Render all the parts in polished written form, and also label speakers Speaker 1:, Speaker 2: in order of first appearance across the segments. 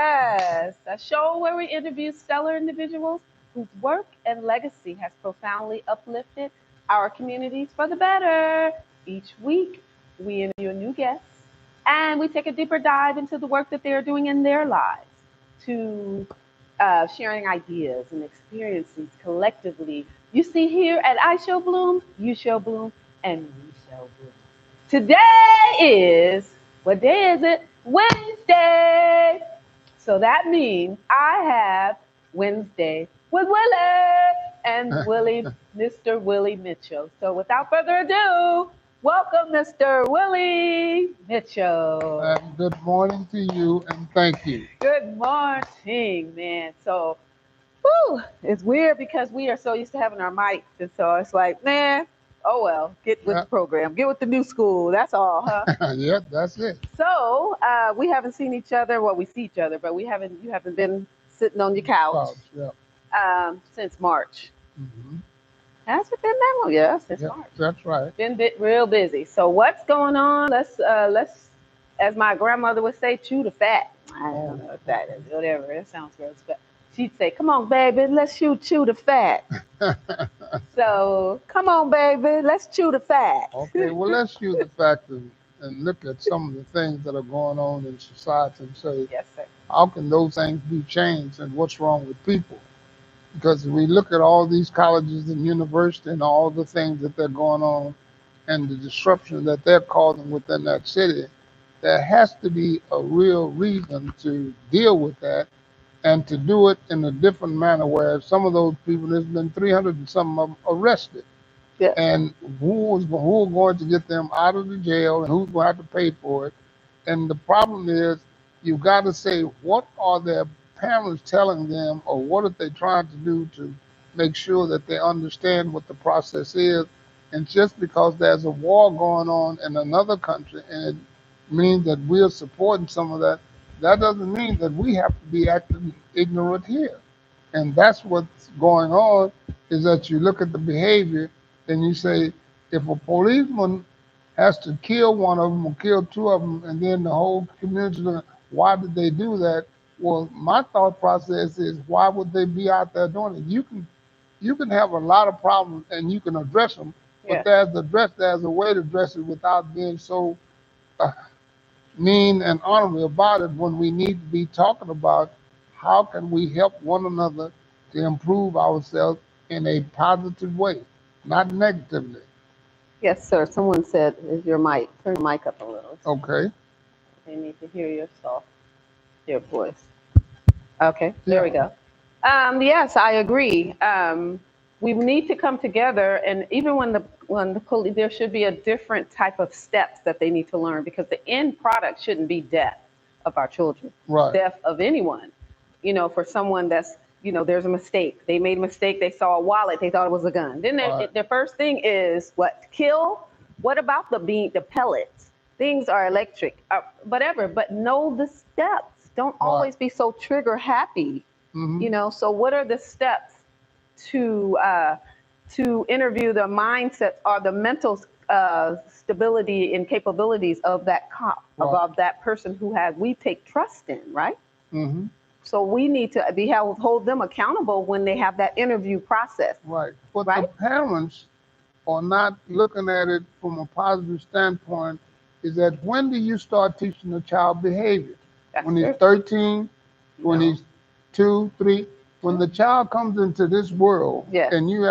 Speaker 1: Yes, a show where we interview stellar individuals whose work and legacy has profoundly uplifted our communities for the better. Each week, we interview a new guest and we take a deeper dive into the work that they're doing in their lives to sharing ideas and experiences collectively. You see here at I Show Bloom, you show bloom, and we show bloom. Today is, what day is it? Wednesday. So that means I have Wednesday with Willie and Willie, Mr. Willie Mitchell. So without further ado, welcome Mr. Willie Mitchell.
Speaker 2: Good morning to you, and thank you.
Speaker 1: Good morning, man. So, whew, it's weird because we are so used to having our mics, and so it's like, man, oh well, get with
Speaker 2: Yeah,
Speaker 1: the program, get with the new school. That's all, huh?
Speaker 2: yeah, that's it.
Speaker 1: So we haven't seen each other. Well, we see each other, but we haven't. You haven't been sitting on your couch
Speaker 2: Couch, yeah.
Speaker 1: since March.
Speaker 2: hmm
Speaker 1: Has it been that long? Yeah, since
Speaker 2: Yeah,
Speaker 1: March.
Speaker 2: that's right.
Speaker 1: Been real busy. So what's going on? Let's, as my grandmother would say, chew the fat. I don't
Speaker 2: Oh,
Speaker 1: know what that is. Whatever. It sounds gross, but she'd say, "Come on, baby, let's chew the fat." So come on, baby, let's chew the fat.
Speaker 2: okay, well, let's use the fact and look at some of the things that are going on in society and say,
Speaker 1: Yes, sir.
Speaker 2: how can those things be changed and what's wrong with people? Because we look at all these colleges and universities and all the things that they're going on and the disruption that they're causing within that city, there has to be a real reason to deal with that and to do it in a different manner where some of those people, there's been 300 and some of them arrested.
Speaker 1: Yes.
Speaker 2: And who are going to get them out of the jail and who's going to have to pay for it? And the problem is you've got to say, what are their parents telling them or what are they trying to do to make sure that they understand what the process is? And just because there's a war going on in another country and it means that we're supporting some of that, that doesn't mean that we have to be acting ignorant here. And that's what's going on is that you look at the behavior and you say, if a policeman has to kill one of them or kill two of them, and then the whole community, why did they do that? Well, my thought process is, why would they be out there doing it? You can have a lot of problems and you can address them, but
Speaker 1: Yes.
Speaker 2: there's a way to address it without being so uh, mean and honorable about it. When we need to be talking about how can we help one another to improve ourselves in a positive way, not negatively.
Speaker 1: Yes, sir. Someone said, "Is your mic? Turn your mic up a little.
Speaker 2: Okay.
Speaker 1: They need to hear your voice." Okay, there
Speaker 2: Yeah.
Speaker 1: we go. Yes, I agree. We need to come together, and even when the police, there should be a different type of steps that they need to learn because the end product shouldn't be death of our children,
Speaker 2: Right.
Speaker 1: death of anyone. For someone that's there's a mistake. They made a mistake. They saw a wallet. They thought it was a gun. Then
Speaker 2: Right.
Speaker 1: the first thing is what? Kill. What about the pellets? Things are electric, whatever. But know the steps. Don't
Speaker 2: Right.
Speaker 1: always be so trigger happy.
Speaker 2: hmm
Speaker 1: So what are the steps to interview the mindset or the mental stability and capabilities of that cop,
Speaker 2: Right.
Speaker 1: of that person we take trust in, right?
Speaker 2: hmm
Speaker 1: So we need to hold them accountable when they have that interview process,
Speaker 2: Right. But the
Speaker 1: right?
Speaker 2: parents are not looking at it from a positive standpoint. Is that when do you start teaching a child behavior?
Speaker 1: That's
Speaker 2: When he's
Speaker 1: true.
Speaker 2: 13, when
Speaker 1: No.
Speaker 2: he's 2, 3, when the child comes into this world,
Speaker 1: Yes.
Speaker 2: and you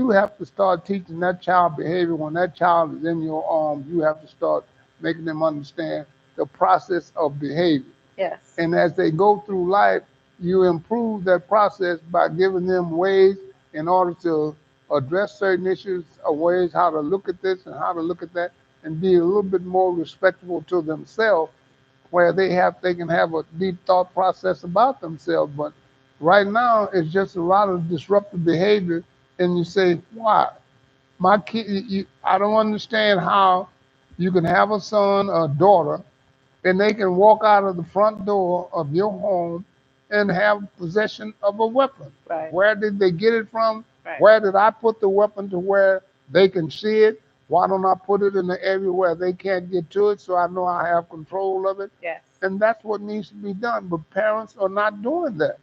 Speaker 2: have to start teaching that child behavior when that child is in your arms. You have to start making them understand the process of behavior.
Speaker 1: Yes.
Speaker 2: And as they go through life, you improve that process by giving them ways in order to address certain issues, or ways how to look at this and how to look at that, and be a little bit more respectful to themselves, where they can have a deep thought process about themselves. But right now, it's just a lot of disruptive behavior, and you say, why? My kid, I don't understand how you can have a son or a daughter and they can walk out of the front door of your home and have possession of a weapon.
Speaker 1: Right.
Speaker 2: Where did they get it from?
Speaker 1: Right.
Speaker 2: Where did I put the weapon to where they can see it? Why don't I put it in the area where they can't get to it so I know I have control of it?
Speaker 1: Yes.
Speaker 2: And that's what needs to be done. But parents are not doing that.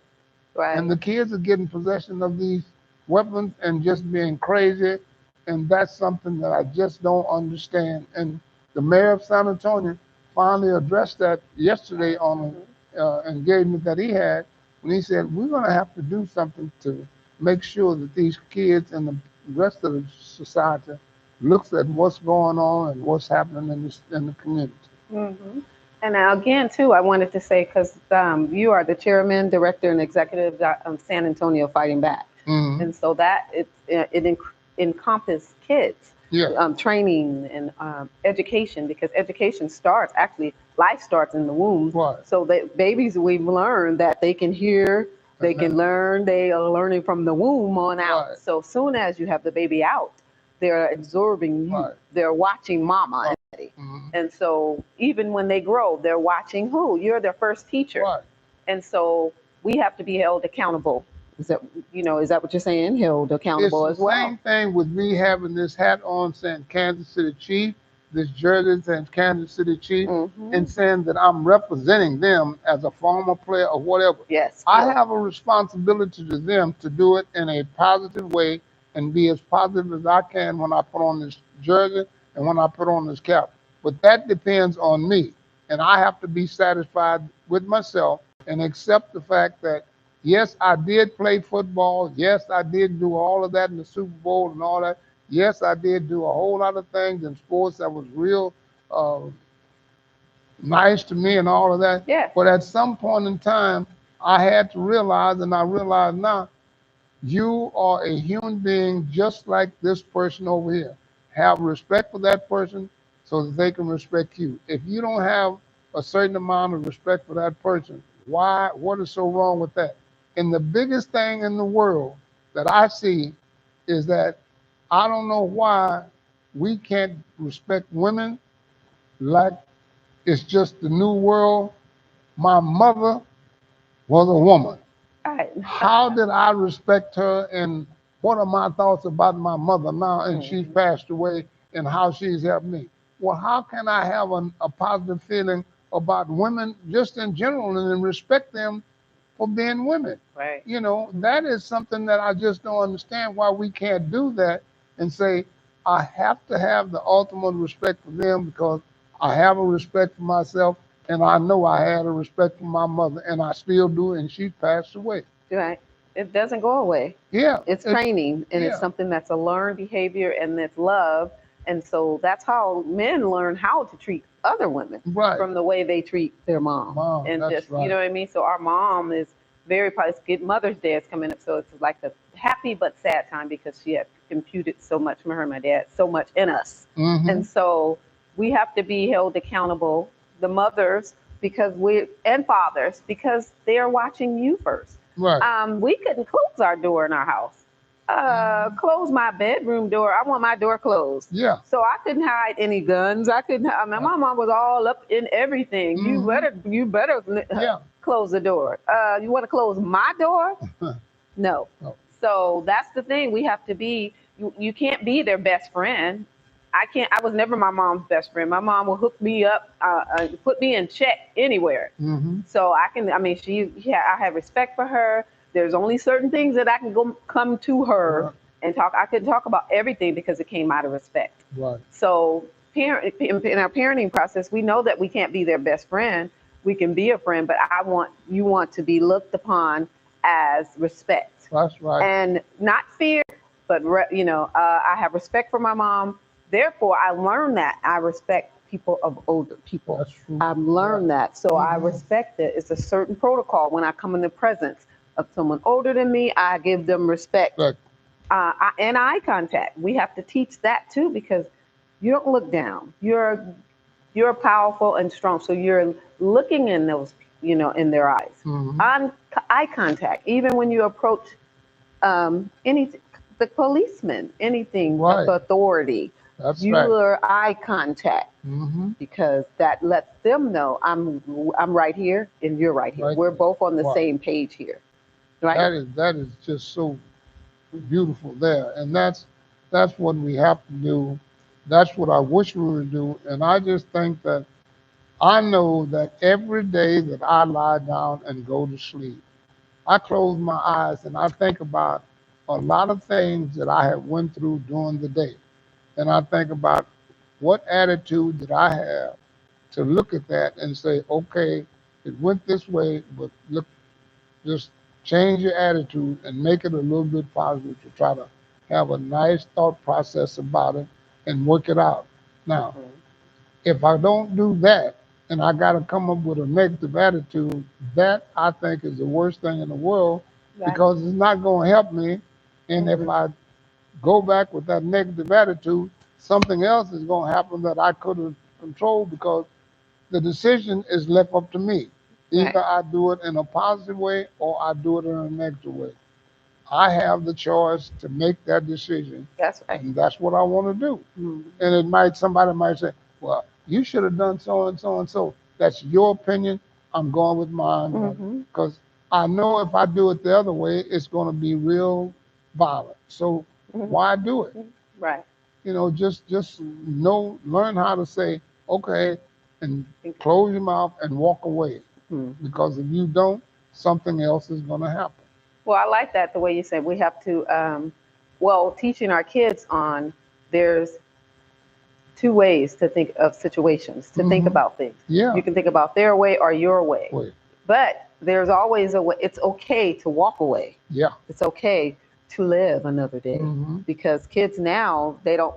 Speaker 2: And
Speaker 1: Right.
Speaker 2: the kids are getting possession of these weapons and just being crazy. And that's something that I just don't understand. And the mayor of San Antonio finally addressed that yesterday on an engagement that he had when he said, we're going to have to do something to make sure that these kids and the rest of the society looks at what's going on and what's happening in the community.
Speaker 1: Mm-hmm. And now again, too, I wanted to say because you are the chairman, director, and executive of San Antonio Fighting Back,
Speaker 2: Mm-hmm.
Speaker 1: and so that it encompasses kids,
Speaker 2: Yeah.
Speaker 1: training and education, because education starts actually life starts in the womb.
Speaker 2: Right.
Speaker 1: So that babies, we've learned that they can hear, they
Speaker 2: And
Speaker 1: can
Speaker 2: that,
Speaker 1: learn, they are learning from the womb on out.
Speaker 2: right.
Speaker 1: So soon as you have the baby out, they're absorbing you,
Speaker 2: Right.
Speaker 1: they're watching mama
Speaker 2: Right.
Speaker 1: and daddy.
Speaker 2: Mm-hmm.
Speaker 1: And so even when they grow, they're watching who? You're their first teacher.
Speaker 2: Right.
Speaker 1: And so we have to be held accountable. Is that, is that what you're saying? Held
Speaker 2: It's
Speaker 1: accountable
Speaker 2: the
Speaker 1: as well.
Speaker 2: same thing with me having this hat on saying Kansas City Chief, this jersey saying Kansas City Chief,
Speaker 1: Mm-hmm.
Speaker 2: and saying that I'm representing them as a former player or whatever.
Speaker 1: Yes.
Speaker 2: I have a responsibility to them to do it in a positive way and be as positive as I can when I put on this jersey and when I put on this cap. But that depends on me. And I have to be satisfied with myself and accept the fact that yes, I did play football. Yes, I did do all of that in the Super Bowl and all that. Yes, I did do a whole lot of things in sports that was real uh, nice to me and all of that.
Speaker 1: Yes.
Speaker 2: But at some point in time, I had to realize, and I realize now, you are a human being just like this person over here. Have respect for that person so that they can respect you. If you don't have a certain amount of respect for that person, why? What is so wrong with that? And the biggest thing in the world that I see is that I don't know why we can't respect women like it's just the new world. My mother was a woman.
Speaker 1: Right.
Speaker 2: How did I respect her, and what are my thoughts about my mother now? And she's passed away, and how she's helped me. Well, how can I have a positive feeling about women just in general and respect them for being women?
Speaker 1: Right.
Speaker 2: That is something that I just don't understand why we can't do that and say, I have to have the ultimate respect for them because I have a respect for myself and I know I had a respect for my mother and I still do, and she passed away.
Speaker 1: Right. It doesn't go away.
Speaker 2: Yeah.
Speaker 1: It's training, and it's
Speaker 2: Yeah.
Speaker 1: something that's a learned behavior, and it's love. And so that's how men learn how to treat other women,
Speaker 2: Right.
Speaker 1: from the way they treat their mom. And
Speaker 2: that's
Speaker 1: just,
Speaker 2: right.
Speaker 1: you know what I mean? So our mom is very probably, Mother's Day is coming up. So it's like a happy but sad time because she had imputed so much from her and my dad, so much in us.
Speaker 2: Mm-hmm.
Speaker 1: And so we have to be held accountable, the mothers, and fathers, because they are watching you first.
Speaker 2: Right.
Speaker 1: We couldn't close our door in our house. Close my bedroom door. I want my door closed.
Speaker 2: Yeah.
Speaker 1: So I couldn't hide any guns. I couldn't. My mom was all up in everything.
Speaker 2: Mm-hmm.
Speaker 1: You better
Speaker 2: Yeah.
Speaker 1: close the door. You want to close my door? No.
Speaker 2: No.
Speaker 1: So that's the thing. We have to be. You can't be their best friend. I can't. I was never my mom's best friend. My mom will hook me up, put me in check anywhere.
Speaker 2: Mm-hmm.
Speaker 1: So I can. I mean, I have respect for her. There's only certain things that I can come to her and talk. I couldn't talk about everything because it came out of respect.
Speaker 2: Right.
Speaker 1: So in our parenting process, we know that we can't be their best friend. We can be a friend, but you want to be looked upon as respect.
Speaker 2: That's right.
Speaker 1: And not fear, but I have respect for my mom. Therefore, I learned that I respect people of older people.
Speaker 2: That's true.
Speaker 1: I've learned that. So I respect it. It's a certain protocol. When I come in the presence of someone older than me, I give them respect.
Speaker 2: Right.
Speaker 1: And eye contact. We have to teach that too, because you don't look down. You're powerful and strong. So you're looking in those, in their eyes.
Speaker 2: Mm-hmm.
Speaker 1: On eye contact. Even when you approach anything, the policeman, anything of authority.
Speaker 2: That's
Speaker 1: your eye contact, because that lets them know I'm right here and you're right here. We're both on the same page here, right?
Speaker 2: That is just so beautiful there, and that's what we have to do That's what I wish we would do. And I just think that I know that every day that I lie down and go to sleep, I close my eyes and I think about a lot of things that I have went through during the day. And I think about what attitude did I have to look at that and say, okay, it went this way, but look, just change your attitude and make it a little bit positive to try to have a nice thought process about it and work it out. Now,
Speaker 1: Mhm.
Speaker 2: if I don't do that and I got to come up with a negative attitude, that I think is the worst thing in the world
Speaker 1: Right.
Speaker 2: because it's not going to help me. And if
Speaker 1: Mhm.
Speaker 2: I go back with that negative attitude, something else is going to happen that I could have controlled because the decision is left up to me.
Speaker 1: Right.
Speaker 2: Either I do it in a positive way or I do it in a negative way. I have the choice to make that decision,
Speaker 1: That's right.
Speaker 2: and that's what I want to do.
Speaker 1: Mhm.
Speaker 2: And it might somebody might say, "Well, you should have done so and so and so." That's your opinion. I'm going with mine, brother,
Speaker 1: Mhm.
Speaker 2: because I know if I do it the other way, it's going to be real violent. So
Speaker 1: Mhm.
Speaker 2: why do it?
Speaker 1: Right.
Speaker 2: Just know, learn how to say, okay, and close your mouth and walk away.
Speaker 1: Mhm.
Speaker 2: Because if you don't, something else is going to happen.
Speaker 1: Well, I like that the way you said we have to. Well, teaching our kids on there's two ways to think of situations, to think
Speaker 2: Hmm.
Speaker 1: about things.
Speaker 2: Yeah.
Speaker 1: You can think about their way or your way,
Speaker 2: Wait.
Speaker 1: but there's always a way. It's okay to walk away.
Speaker 2: Yeah.
Speaker 1: It's okay to live another day
Speaker 2: Hmm.
Speaker 1: because kids now they don't.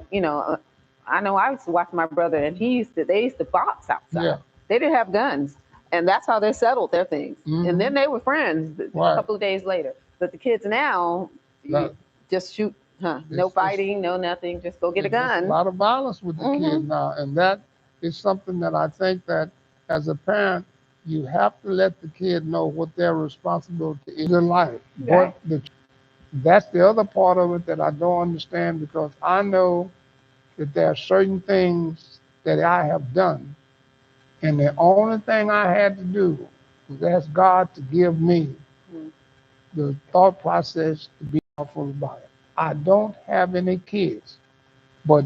Speaker 1: I know I used to watch my brother, and they used to box outside.
Speaker 2: Yeah.
Speaker 1: They didn't have guns, and that's how they settled their things. And
Speaker 2: Hmm.
Speaker 1: then they were friends a
Speaker 2: Right.
Speaker 1: couple of days later. But the kids now, you
Speaker 2: That
Speaker 1: just shoot, huh? No
Speaker 2: it's
Speaker 1: fighting, no nothing. Just go get a
Speaker 2: it's a
Speaker 1: gun.
Speaker 2: lot of violence with the
Speaker 1: Hmm.
Speaker 2: kids now, and that is something that I think that as a parent you have to let the kid know what their responsibility is in life.
Speaker 1: Right.
Speaker 2: That's the other part of it that I don't understand because I know that there are certain things that I have done, and the only thing I had to do was ask God to give me
Speaker 1: Mhm.
Speaker 2: the thought process to be thoughtful about it. I don't have any kids, but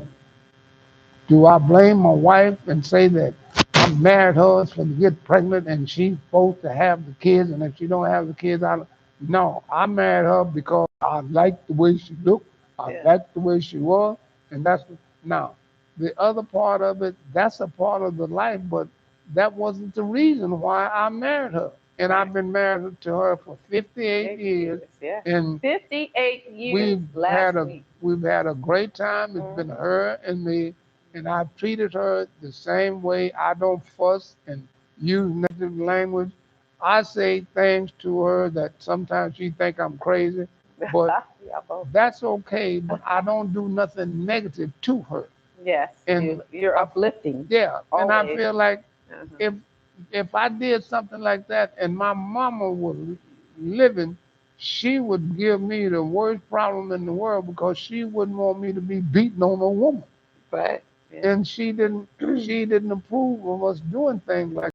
Speaker 2: do I blame my wife and say that I married her for to get pregnant and she's supposed to have the kids, and if she don't have the kids, I don't. No, I married her because I liked the way she looked, I
Speaker 1: Yeah.
Speaker 2: liked the way she was, and that's now the other part of it. That's a part of the life, but that wasn't the reason why I married her. And
Speaker 1: Right.
Speaker 2: I've been married to her for 58 years,
Speaker 1: Years. Yeah.
Speaker 2: and
Speaker 1: 58 years
Speaker 2: we've
Speaker 1: last
Speaker 2: had a
Speaker 1: week.
Speaker 2: we've had a great time. It's been
Speaker 1: Hmm.
Speaker 2: her and me, and I've treated her the same way. I don't fuss and use negative language. I say things to her that sometimes she think I'm crazy, but
Speaker 1: Yeah, both.
Speaker 2: that's okay. But I don't do nothing negative to her.
Speaker 1: Yes,
Speaker 2: And
Speaker 1: you're
Speaker 2: I,
Speaker 1: uplifting
Speaker 2: yeah, and I
Speaker 1: always.
Speaker 2: feel like
Speaker 1: Uh-huh.
Speaker 2: if if I did something like that and my mama was living, she would give me the worst problem in the world because she wouldn't want me to be beaten on a woman.
Speaker 1: But yeah.
Speaker 2: And she didn't approve of us doing things like